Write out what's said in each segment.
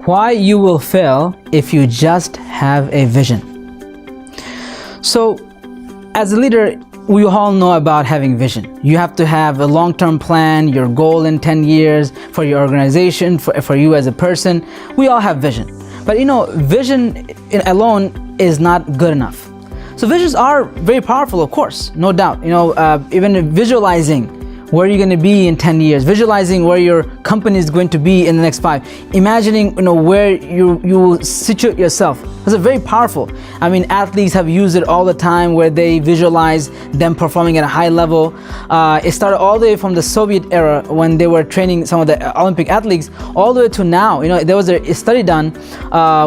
Why you will fail if you just have a vision. So, as a leader, we all know about having vision. You have to have a long-term plan, your goal in 10 years for your organization, for you as a person. We all have vision. But vision alone is not good enough. So visions are very powerful, of course, no doubt. Even visualizing where you're going to be in 10 years, visualizing where your company is going to be in the next 5, imagining where you will situate yourself. That's very powerful. I mean, athletes have used it all the time, where they visualize them performing at a high level. It started all the way from the Soviet era, when they were training some of the Olympic athletes, all the way to now. There was a study done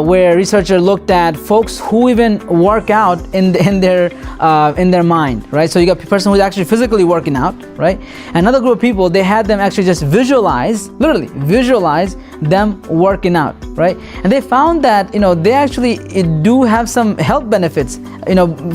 where researchers looked at folks who even work out in their mind, right? So you got a person who's actually physically working out, right? Another group of people, they had them actually just visualize, literally visualize them working out, right? And they found that they actually do have some health benefits.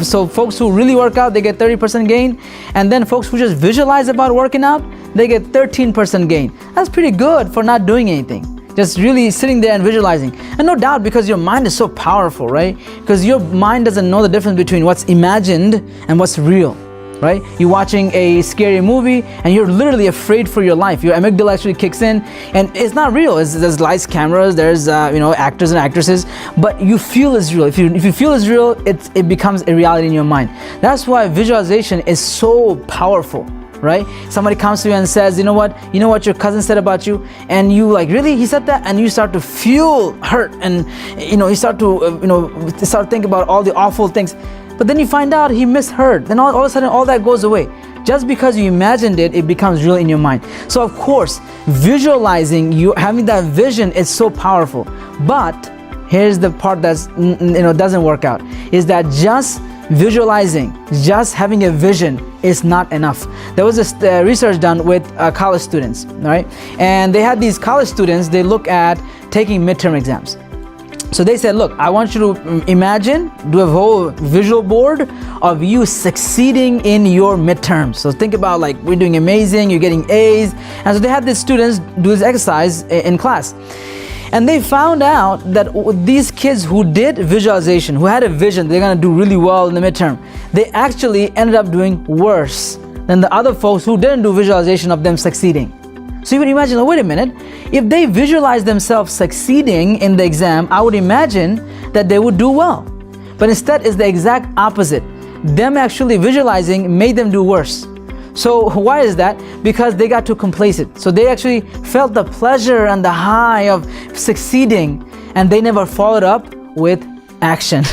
So folks who really work out, they get 30% gain, and then folks who just visualize about working out, they get 13% gain. That's pretty good for not doing anything, just really sitting there and visualizing. And no doubt, because your mind is so powerful, right? Because your mind doesn't know the difference between what's imagined and what's real, right? You're watching a scary movie and you're literally afraid for your life. Your amygdala actually kicks in, and it's not real. There's lights, cameras, there's actors and actresses, but you feel it's real. If you feel it's real, it becomes a reality in your mind. That's why visualization is so powerful, right? Somebody comes to you and says, you know what your cousin said about you, and you like, really, he said that? And you start to feel hurt, and you start to start thinking about all the awful things. But then you find out he misheard. Then all of a sudden, all that goes away. Just because you imagined it, it becomes real in your mind. So of course, visualizing, having that vision is so powerful. But here's the part that's doesn't work out, is that just visualizing, just having a vision is not enough. There was this research done with college students, right? And they had these college students, they look at taking midterm exams. So they said, look, I want you to imagine, do a whole visual board of you succeeding in your midterms. So think about, like, we're doing amazing, you're getting A's. And so they had these students do this exercise in class. And they found out that these kids who did visualization, who had a vision, they're gonna do really well in the midterm, they actually ended up doing worse than the other folks who didn't do visualization of them succeeding. So you would imagine, wait a minute, if they visualize themselves succeeding in the exam, I would imagine that they would do well. But instead, it's the exact opposite. Them actually visualizing made them do worse. So why is that? Because they got too complacent. So they actually felt the pleasure and the high of succeeding, and they never followed up with action.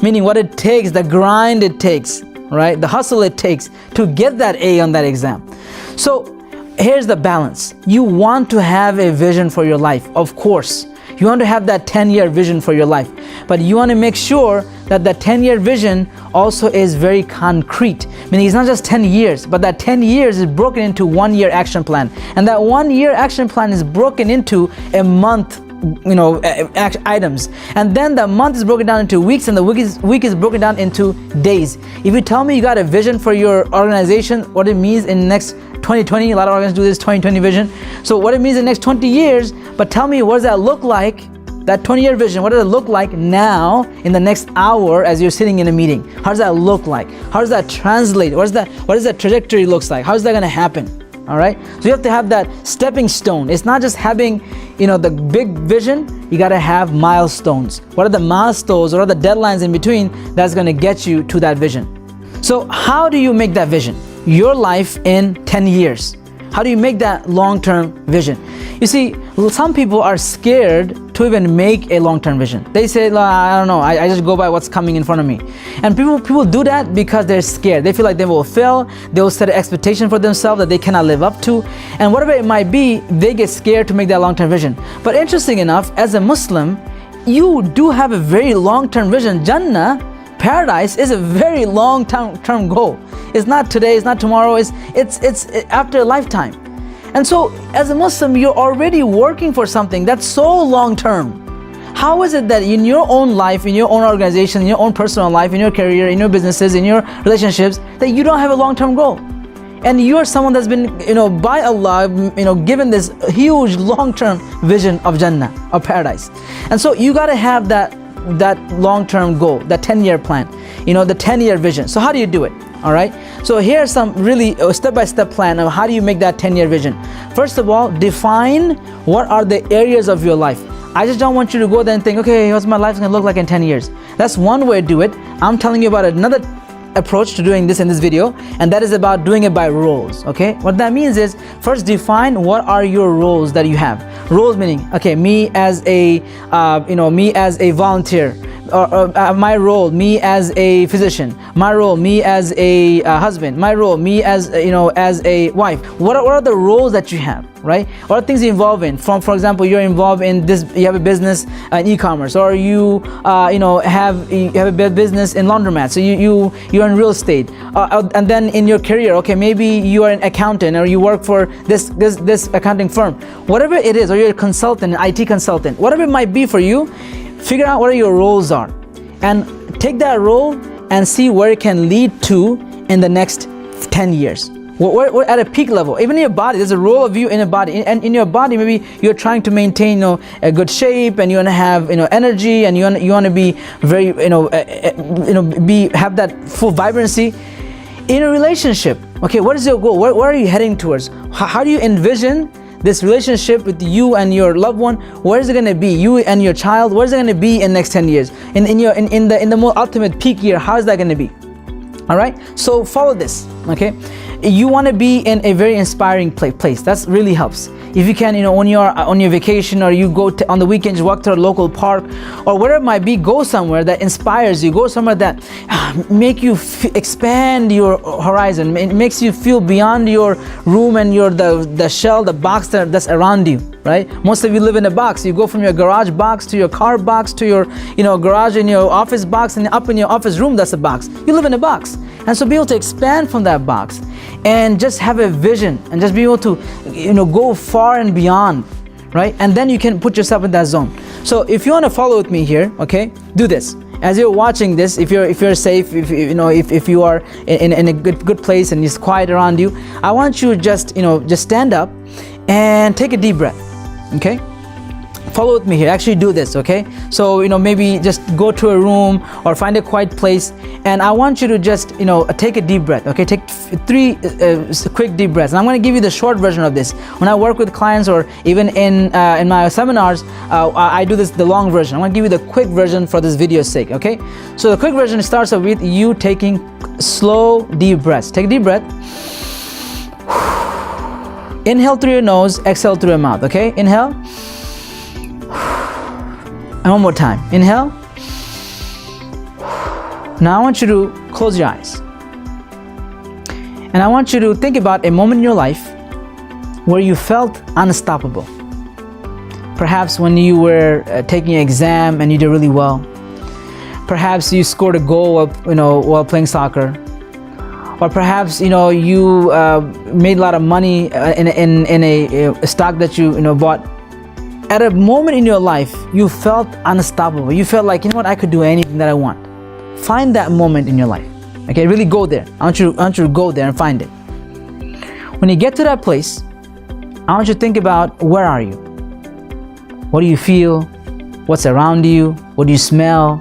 Meaning what it takes, the grind it takes, right? The hustle it takes to get that A on that exam. So here's the balance. You want to have a vision for your life, of course. You want to have that 10-year vision for your life. But you want to make sure that that 10-year vision also is very concrete. Meaning it's not just 10 years, but that 10 years is broken into 1-year action plan. And that 1-year action plan is broken into a month, items. And then the month is broken down into weeks, and the week is broken down into days. If you tell me you got a vision for your organization, what it means in the next 2020, a lot of organizations do this 2020 vision. So what it means in the next 20 years, but tell me, what does that look like? That 20-year vision, what does it look like now in the next hour as you're sitting in a meeting? How does that look like? How does that translate? What does that trajectory looks like? How is that going to happen? All right. So you have to have that stepping stone. It's not just having, the big vision. You got to have milestones. What are the milestones? What are the deadlines in between that's going to get you to that vision? So how do you make that vision? Your life in 10 years. How do you make that long-term vision? You see, some people are scared to even make a long-term vision. They say, I don't know, I just go by what's coming in front of me. And people do that because they're scared. They feel like they will fail. They will set an expectation for themselves that they cannot live up to. And whatever it might be, they get scared to make that long-term vision. But interesting enough, as a Muslim, you do have a very long-term vision. Jannah, paradise, is a very long-term goal. It's not today, it's not tomorrow, it's after a lifetime. And so as a Muslim, you're already working for something that's so long-term. How is it that in your own life, in your own organization, in your own personal life, in your career, in your businesses, in your relationships, that you don't have a long-term goal? And you are someone that's been, by Allah, given this huge long-term vision of Jannah, of paradise. And so you got to have that long-term goal, that 10-year plan, the 10-year vision. So how do you do it? All right. So here's some really step-by-step plan of how do you make that 10-year vision. First of all, define what are the areas of your life. I just don't want you to go there and think, okay, what's my life going to look like in 10 years? That's one way to do it. I'm telling you about another approach to doing this in this video, and that is about doing it by roles. Okay, what that means is, first define what are your roles that you have. Roles meaning, okay, me as a volunteer, or my role, me as a physician, my role, me as a husband, my role, me as as a wife. What are the roles that you have, right? What are things you involve in? For example, you're involved in this, you have a business in e-commerce, or you have a business in laundromat, so you're in real estate, and then in your career, okay, maybe you are an accountant, or you work for this accounting firm, whatever it is, or you're a consultant, an IT consultant, whatever it might be for you. Figure out what your roles are and take that role and see where it can lead to in the next 10 years. We're at a peak level. Even in your body, there's a role of you in a body, and in your body, maybe you're trying to maintain a good shape, and you want to have energy, and you want to be very have that full vibrancy. In a relationship, okay, what is your goal? Where are you heading towards? How do you envision this relationship with you and your loved one? Where is it going to be? You and your child, where is it going to be in the next 10 years? In the more ultimate peak year, how is that going to be? All right, so follow this. Okay, you want to be in a very inspiring place. That really helps. If you can, when you're on your vacation, or you go on the weekends, walk to a local park, or whatever it might be, go somewhere that inspires you. Go somewhere that make you expand your horizon. It makes you feel beyond your room and the shell, the box that's around you. Right? Most of you live in a box. You go from your garage box to your car box to your garage in your office box, and up in your office room, that's a box. You live in a box. And so be able to expand from that box and just have a vision, and just be able to go far and beyond, right? And then you can put yourself in that zone. So if you want to follow with me here, okay, do this. As you're watching this, if you're safe, if you are in a good place and it's quiet around you, I want you just stand up and take a deep breath. Okay, follow with me here. Actually do this. Okay, so maybe just go to a room or find a quiet place, and I want you to just take a deep breath. Okay, take 3 quick deep breaths. And I'm going to give you the short version of this. When I work with clients, or even in my seminars, I do the long version. I'm going to give you the quick version for this video's sake. Okay, so the quick version starts with you taking slow deep breaths. Take a deep breath. Inhale through your nose, exhale through your mouth. Okay, inhale. And one more time. Inhale. Now I want you to close your eyes. And I want you to think about a moment in your life where you felt unstoppable. Perhaps when you were taking an exam and you did really well. Perhaps you scored a goal while playing soccer. Or perhaps you made a lot of money in a stock that you bought. At a moment in your life, you felt unstoppable. You felt like, I could do anything that I want. Find that moment in your life. Okay, really go there. I want you to go there and find it. When you get to that place, I want you to think about, where are you? What do you feel? What's around you? What do you smell?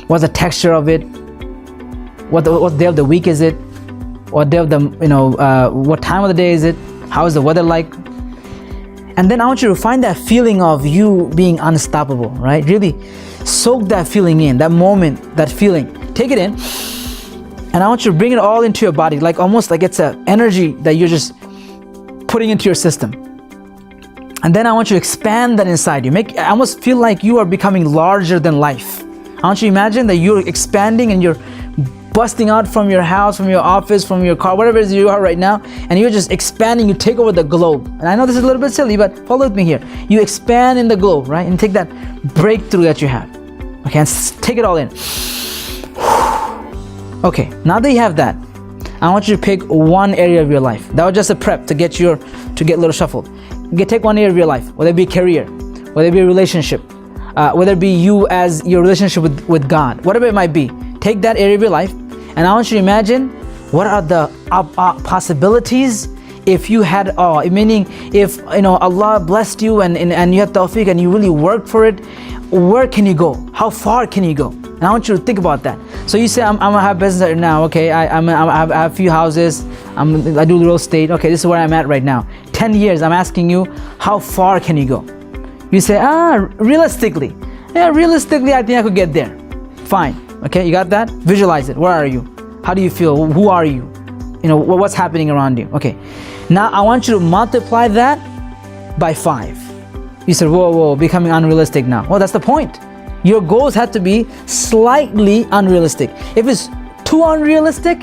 What's the texture of it? What day of the week is it? What day of the what time of the day is it? How is the weather like? And then I want you to find that feeling of you being unstoppable, right? Really soak that feeling in, that moment, that feeling. Take it in, and I want you to bring it all into your body, like almost like it's an energy that you're just putting into your system. And then I want you to expand that inside you. I almost feel like you are becoming larger than life. I want you to imagine that you're expanding and you're busting out from your house, from your office, from your car, whatever it is you are right now, and you're just expanding. You take over the globe. And I know this is a little bit silly, but follow with me here. You expand in the globe, right? And take that breakthrough that you have. Okay, and take it all in. Okay, now that you have that, I want you to pick one area of your life. That was just a prep to get a little shuffled. Take one area of your life, whether it be career, whether it be a relationship, whether it be you as your relationship with God, whatever it might be. Take that area of your life, and I want you to imagine What are the possibilities if you had, meaning if Allah blessed you and you had tawfiq and you really worked for it, where can you go? How far can you go? And I want you to think about that. So you say, I'm gonna have business right now. Okay, I have a few houses. I do real estate. Okay, this is where I'm at right now. 10 years, I'm asking you, how far can you go? You say, realistically. Yeah, realistically, I think I could get there. Fine. Okay, you got that? Visualize it. Where are you? How do you feel? Who are you? What's happening around you? Okay. Now I want you to multiply that by 5. You said, whoa, becoming unrealistic now. Well, that's the point. Your goals have to be slightly unrealistic. If it's too unrealistic,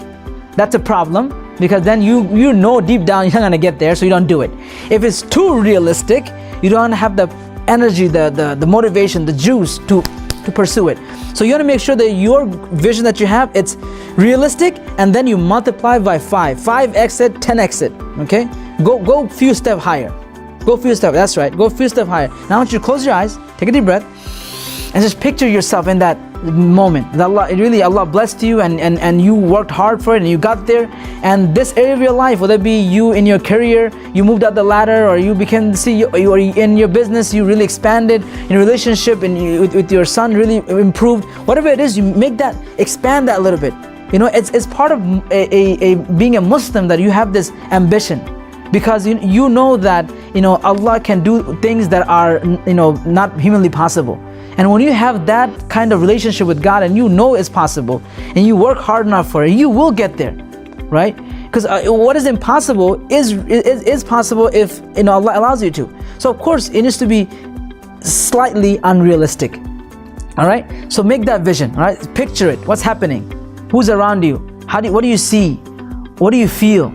that's a problem, because then you know deep down you're not gonna get there, so you don't do it. If it's too realistic, you don't have the energy, the motivation, the juice to pursue it. So you want to make sure that your vision that you have, it's realistic, and then you multiply by 5. 5x it, 10x it. Okay? Go few steps higher. Go few steps. That's right. Go few steps higher. Now I want you to close your eyes, take a deep breath, and just picture yourself in that moment. That Allah blessed you and you worked hard for it and you got there. And this area of your life, whether it be you in your career, you moved up the ladder, or you became the CEO, or in your business, you really expanded, in your relationship and with your son really improved. Whatever it is, you make that, expand that a little bit. It's part of being a Muslim that you have this ambition, because you know that Allah can do things that are not humanly possible. And when you have that kind of relationship with God and you know it's possible and you work hard enough for it, you will get there, right? Because what is impossible is possible if Allah allows you to. So of course it needs to be slightly unrealistic. All right, so make that vision. All right, picture it. What's happening? Who's around you? What do you see? What do you feel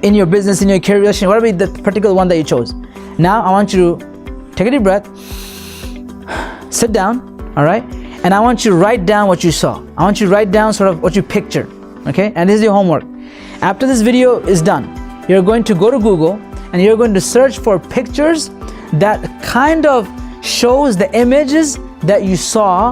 in your business, in your career relationship, whatever the particular one that you chose? Now I want you to take a deep breath, sit down, all right, and I want you to write down what you saw. I want you to write down sort of what you pictured, okay? And this is your homework. After this video is done, you're going to go to Google and you're going to search for pictures that kind of shows the images that you saw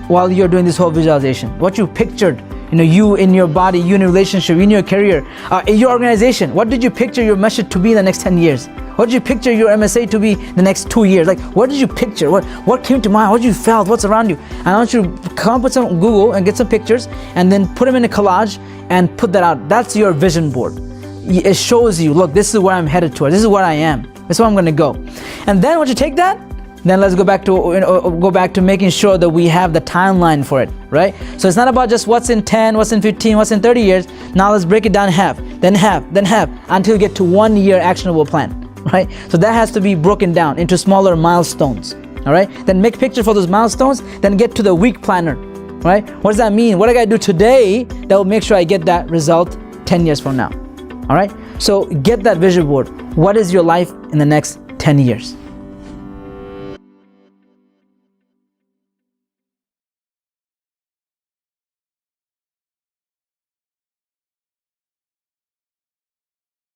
while you're doing this whole visualization. What you pictured, you in your body, you in your relationship, in your career, in your organization. What did you picture your message to be in the next 10 years? What did you picture your MSA to be the next 2 years? Like, what did you picture? What came to mind? What you felt? What's around you? And I want you to come up with some Google and get some pictures and then put them in a collage and put that out. That's your vision board. It shows you, look, this is where I'm headed towards. This is where I am. This is where I'm going to go. And then once you take that, then let's go back to making sure that we have the timeline for it, right? So it's not about just what's in 10, what's in 15, what's in 30 years. Now let's break it down half, then half, then half, until you get to 1 year actionable plan. Right? So that has to be broken down into smaller milestones. All right? Then make picture for those milestones, then get to the week planner. Right? What does that mean? What do I gotta do today that will make sure I get that result 10 years from now? All right? So get that vision board. What is your life in the next 10 years?